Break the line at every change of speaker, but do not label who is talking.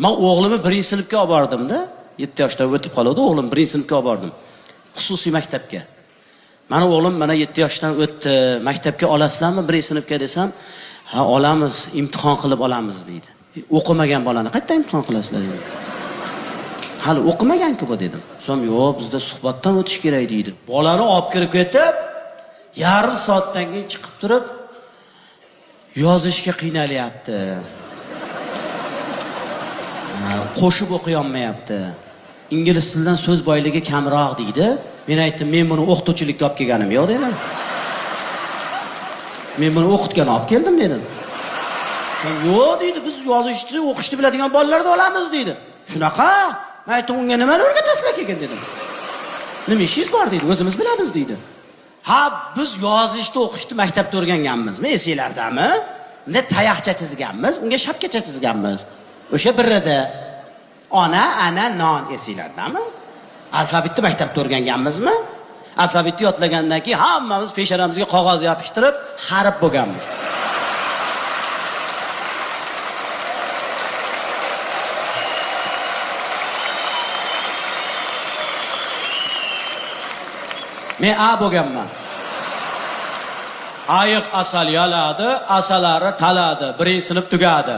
Men o'g'limni 1-sinfga olib bordim-da. 7 yoshdan o'tib qoldi, o'g'lim 1-sinfga olib bordim. Xususiy maktabga. Mana o'g'lim mana 7 yoshdan o'tdi, maktabga olasizlarmi 1-sinfga desam, ha olamiz, imtihon qilib olamiz deydi. O'qimagan bolani qayerda imtihon qilasizlar dedi. Hali o'qimagan-ku bu dedim. So'm yo'q, bizda suhbatdan o'tish kerak deydi. Bolani olib kirib ketib, yarim soatdan keyin chiqib turib, yozishga qiynalyapti. Qo'shib o'qiy olmayapti. Ingliz tilidan so'z boyligi kamroq deydi. Men aytdim, men buni o'qituvchilikka olib kelganim yo'q dedim. Men buni o'qitgan olib keldim dedim. Sen yo'q deydi, biz yozishni, o'qishni biladigan bolalarni olamiz deydi. Shunaqa? Men aytdim, unga nimani o'rgatasizlar keyin dedim. Nima ishingiz bor deydi, o'zimiz bilamiz deydi. Ha, biz yozishni, o'qishni maktabda o'rganganmizmi, esinglardami? Unda tayoqcha chizganmiz, unga shapkacha chizganmiz. O'sha birida ona, ana, non esinglardami? Alfabetni maktabda o'rganganmizmi? Alfabetni yodlagandan keyin hammamiz peshanamizga qog'oz yopishtirib, harf bo'lganmiz. Men A bo'lganman. Ayiq asal yaladi, asalari taladi. 1-sinf tugadi.